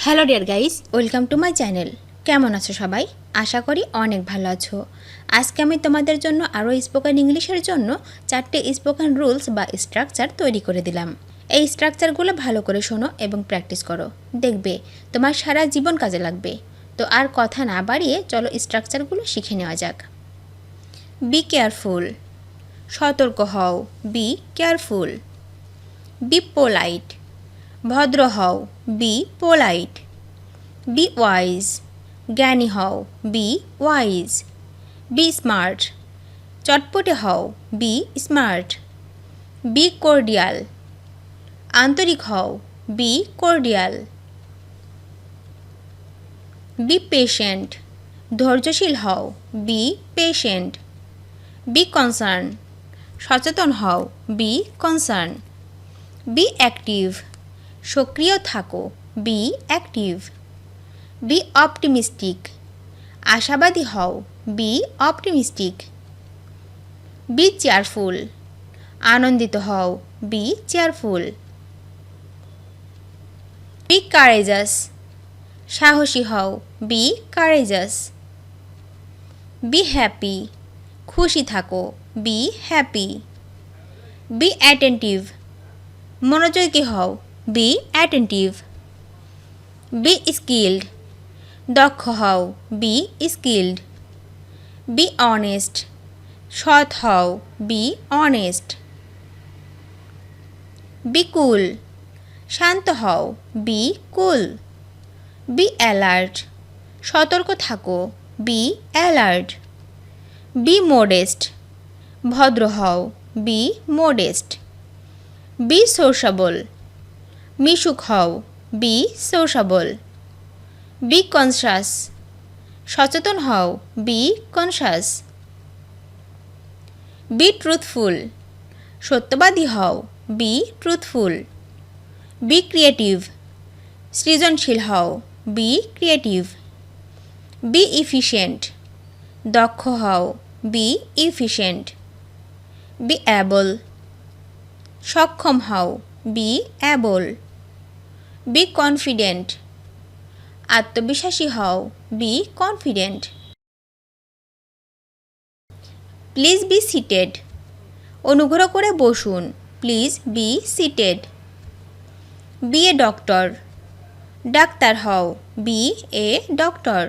Hello dear guys, welcome to my channel. কেমন আছো সবাই? আশা করি অনেক ভালো আছো। আজকে আমি তোমাদের জন্য আরও স্পোকেন ইংলিশের জন্য 4টে স্পোকেন রুলস বা স্ট্রাকচার তৈরি করে দিলাম। এই স্ট্রাকচারগুলো ভালো করে শোনো এবং প্র্যাকটিস করো, দেখবে তোমার সারা জীবন কাজে লাগবে। তো আর কথা না বাড়িয়ে চলো স্ট্রাকচারগুলো শিখে নেওয়া যাক। বি কেয়ারফুল, সতর্ক হও। Be careful. বি পোলাইট, ভদ্র হও। B polite. বি ওয়াইজ, জ্ঞানী হও। Be wise. বি স্মার্ট, চটপটে হও। Be smart. বি কর্ডিয়াল, আন্তরিক হও। B cordial. বি পেশেন্ট, ধৈর্যশীল হও। Be patient. বি কনসার্ন, সচেতন হও। B concern. বি অ্যাক্টিভ, সক্রিয় থাকো। B active. বি অপটিমিস্টিক, আশাবাদী হও। B optimistic. বি চেয়ারফুল, আনন্দিত হও। B cheerful. বি কারেজাস, সাহসী হও। বি কারেজাস। বি হ্যাপি, খুশি থাকো। Be happy. বি অ্যাটেন্টিভ, মনোযোগী হও। Be attentive. বি স্কিল্ড, দক্ষ হও। B skilled. বি অনেস্ট, সৎ হও। Be honest. বি কুল, শান্ত হও। B cool. বি অ্যালার্ট, সতর্ক থাকো। Be alert. বি মোডেস্ট, ভদ্র হও। B modest. বি সোশ্যাবল, মিশুক হও। বি সোশ্যাবল। বি কনসাস, সচেতন হও। B conscious. বি ট্রুথফুল, সত্যবাদী হও। B truthful. বি ক্রিয়েটিভ, সৃজনশীল হও। Be creative. বি ইফিশিয়েন্ট, দক্ষ হও। B efficient. বি অ্যাবল, সক্ষম হও। Be able. বি কনফিডেন্ট, আত্মবিশ্বাসী হও। Be confident. Please be seated, অনুগ্রহ করে বসুন। Please be seated. Be a doctor, ডাক্তার হও। Be a doctor.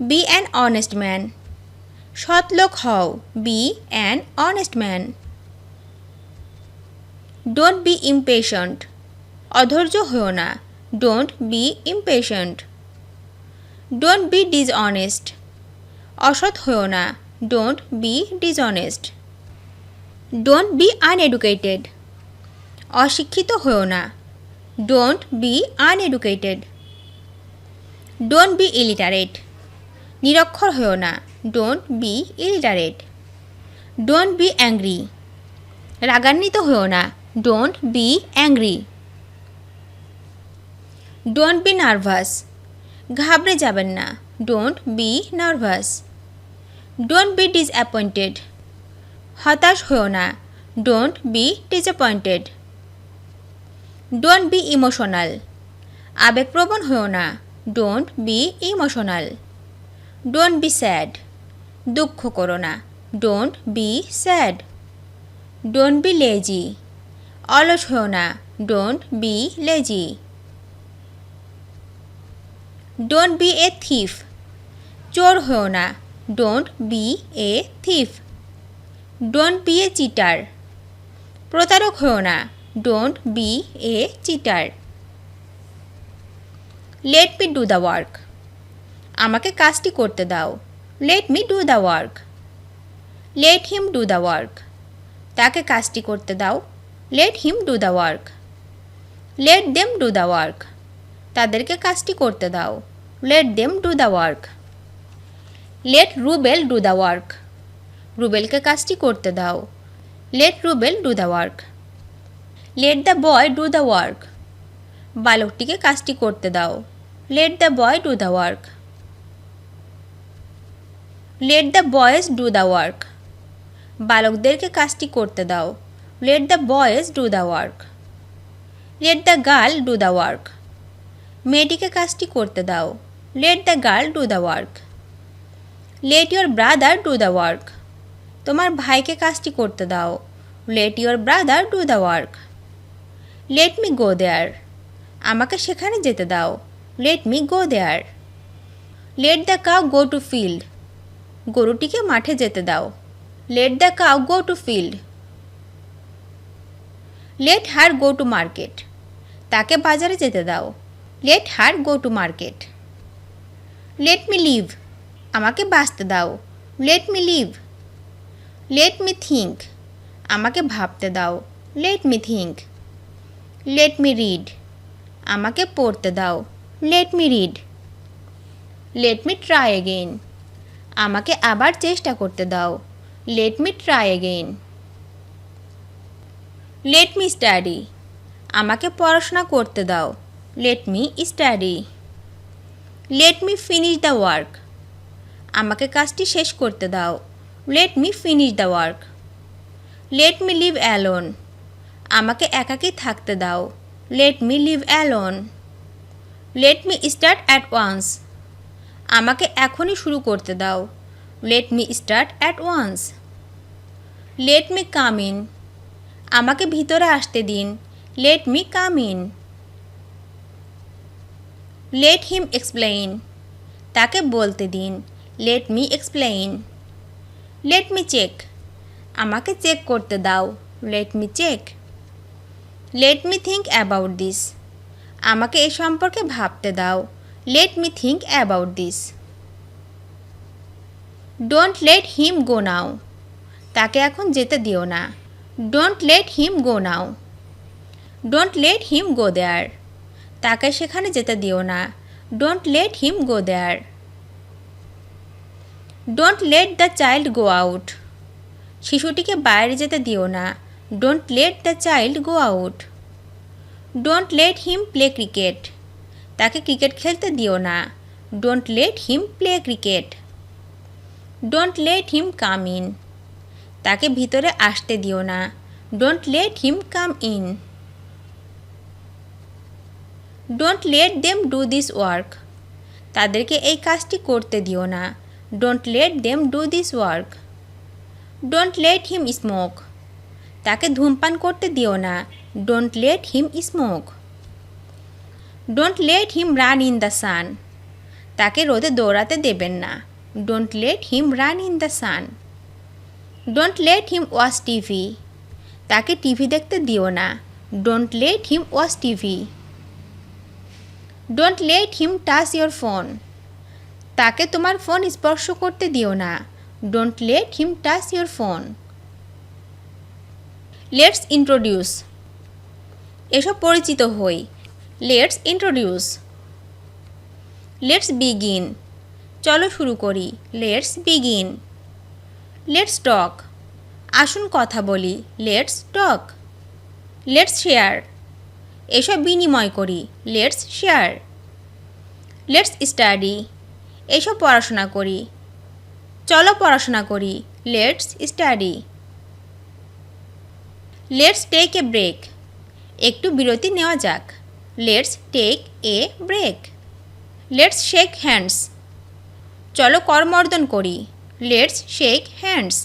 Be an honest man, সৎ লোক হও। Be an honest man. Don't be impatient, অধৈর্য হও না। Don't be impatient. Don't be dishonest, অসৎ হও না। Don't be dishonest. Don't be uneducated, অশিক্ষিত হও না। Don't be uneducated. Don't be illiterate, নিরক্ষর হও না। Don't be illiterate. Don't be angry, রাগান্বিত হও না। Don't B angry. Don't be nervous, ঘাবড়ে যাবেন না। Don't B nervous. Don't be disappointed, হতাশ হও না। Don't B disappointed. Don't be emotional, আবেগপ্রবণ হও না। Don't B emotional. Don't be sad, দুঃখ করো না। Don't be sad. Don't be lazy, অলস হও না। Don't be lazy. Don't be A thief, চোর হও না। Don't be A thief. Don't be a cheater, প্রতারক হও না। Don't be a cheater. Let me do the work, আমাকে কাজটি করতে দাও। Let me do the work. Let him do the work, তাকে কাজটি করতে দাও। Let him do the work. Let them do the work, তাদেরকে কাজটি করতে দাও। Let them do the work. Let Rubel do the work, রুবেলকে কাজটি করতে দাও। Let Rubel do the work. Let the boy do the work, বালকটিকে কাজটি করতে দাও। Let the boy do the work. Let the boys do the work, বালকদেরকে কাজটি করতে দাও। Let the boys do the work. Let the girl do the work, মেয়েটিকে কাজটি করতে দাও। Let the girl do the work. Let your brother do the work. তোমার ভাইকে কাজটি করতে দাও। Let your brother do the work. Let me go there. আমাকে সেখানে যেতে দাও। Let me go there. Late the cow go to field. গরুটিকে মাঠে যেতে দাও। Let the cow go to field. Let her go to market. তাকে বাজারে যেতে দাও। Let her go to market. Let me live. আমাকে বাঁচতে দাও। Let me live. Let me think. আমাকে ভাবতে দাও। Let me think. Let me read. আমাকে পড়তে দাও। Let me read. Let me try again. আমাকে আবার চেষ্টা করতে দাও। Let me try again. Late me study. আমাকে পড়াশোনা করতে দাও। Let me study. Let me finish the work. আমাকে কাজটি শেষ করতে দাও। Let me finish the work. Let me leave alone. আমাকে একাকী থাকতে দাও। Let me leave alone. Let me start at once. আমাকে এখনই শুরু করতে দাও। Let me start at once. Let me come in. আমাকে ভিতরে আসতে দিন। Let me come in. Let him explain. তাকে বলতে দিন। Let me explain. Let me check. আমাকে চেক করতে দাও। Let me check. Let me think about this. আমাকে এ সম্পর্কে ভাবতে দাও। Let me think about this. Don't let him go now. তাকে এখন যেতে দিও না। Don't let him go now. Don't let him go there. তাকে সেখানে যেতে দিও না। Don't let him go there. Don't let the child go out. শিশুটিকে বাইরে যেতে দিও না। Don't let the child go out. Don't let him play cricket. তাকে ক্রিকেট খেলতে দিও না। Don't let him play cricket. Don't let him come in. তাকে ভিতরে আসতে দিও না। Don't let him come in. Don't let them do this work. তাদেরকে এই কাজটি করতে দিও না। Don't let them do this work. Don't let him smoke. তাকে ধূমপান করতে দিও না। Don't let him smoke. Don't let him run in the sun. তাকে রোদে দৌড়াতে দেবেন না। Don't let him run in the sun. Don't let him watch TV. তাকে টিভি দেখতে দিও না। Don't let him watch TV. Don't let him touch your phone. তাকে তোমার ফোন স্পর্শ করতে দিও না। Don't let him touch your phone. Let's introduce. এসো পরিচিত হই। Let's introduce. Let's begin. চলো শুরু করি। Let's begin. Let's talk. আসুন কথা বলি। Let's talk. Let's share. এসো বিনিময় করি। Let's share. Let's study. এসো পড়াশোনা করি। চলো পড়াশোনা করি। Let's study. Let's take a break. একটু বিরতি নেওয়া যাক। Let's take a break. Let's shake hands. চলো করমর্দন করি। Let's shake hands.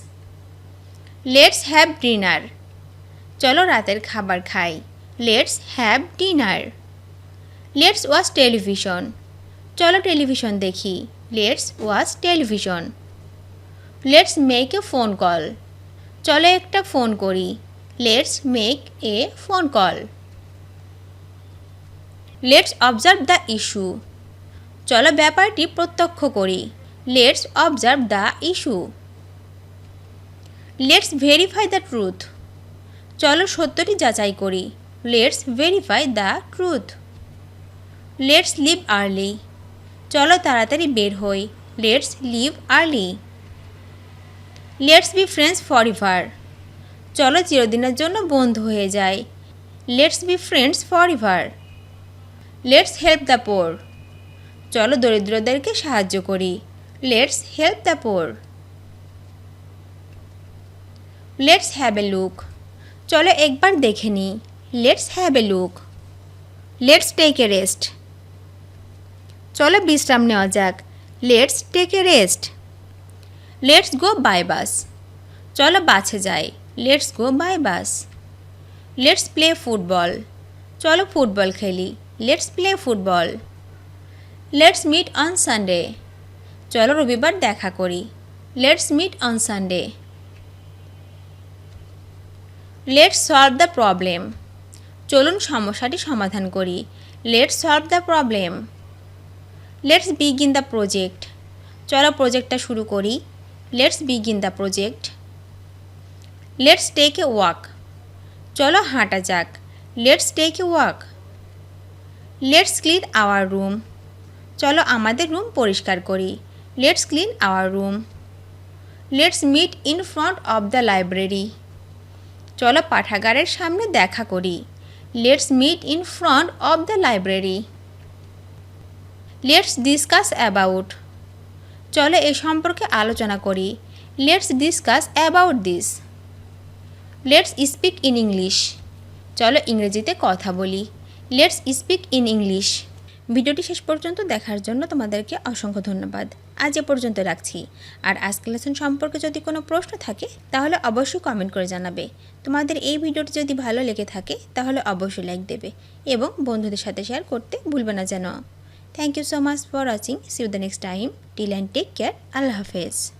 Let's have dinner. চলো রাতের খাবার খাই। Let's have dinner. Let's watch television. চলো টেলিভিশন দেখি। Let's watch television. Let's make a phone call. চলো একটা ফোন করি। Let's make a phone call. Let's observe the issue. চলো ব্যাপারটি প্রত্যক্ষ করি। Let's observe the issue. Let's verify the truth. চলো সত্যটি যাচাই করি। Let's verify the truth. Let's leave early. চলো তাড়াতাড়ি বের হই। Let's leave early. Let's be friends for ever. চলো চিরদিনের জন্য বন্ধু হয়ে যাই। Let's be friends for ever. Let's help the poor. চলো দরিদ্রদেরকে সাহায্য করি। Let's help the poor. Let's have a look. চলো একবার দেখে নিই। Let's have a look. Let's take a rest. চলো বিশ্রাম নেওয়া যাক। Let's take a rest. Let's go by bus. চলো বাসে যাই। Let's go by bus. Let's play football. চলো ফুটবল খেলি। Let's play football. Let's meet on Sunday. চলো রবিবার দেখা করি। Let's meet on Sunday. Let's solve the problem. চলুন সমস্যাটি সমাধান করি। Let's solve the problem. Let's begin the project. চলো প্রজেক্টটা শুরু করি। Let's begin the project. Let's take a walk. চলো হাঁটা যাক। Let's take a walk. Let's clean our room. চলো আমাদের রুম পরিষ্কার করি। Let's clean our room. Let's meet in front of the library. চলো পাঠাগারের সামনে দেখা করি। Let's meet in front of the library. Let's discuss about. চলো এ সম্পর্কে আলোচনা করি। Let's discuss about this. Let's speak in English. চলো ইংরেজিতে কথা বলি। Let's speak in English. ভিডিওটি শেষ পর্যন্ত দেখার জন্য তোমাদেরকে অসংখ্য ধন্যবাদ। আজ এ পর্যন্ত রাখছি। আর আজকের লেসন সম্পর্কে যদি কোনো প্রশ্ন থাকে তাহলে অবশ্যই কমেন্ট করে জানাবে। তোমাদের এই ভিডিওটি যদি ভালো লেগে থাকে তাহলে অবশ্যই লাইক দেবে এবং বন্ধুদের সাথে শেয়ার করতে ভুলবে না যেন। Thank you so much for watching. See you the next time. Till and take care. আল্লাহ হাফেজ।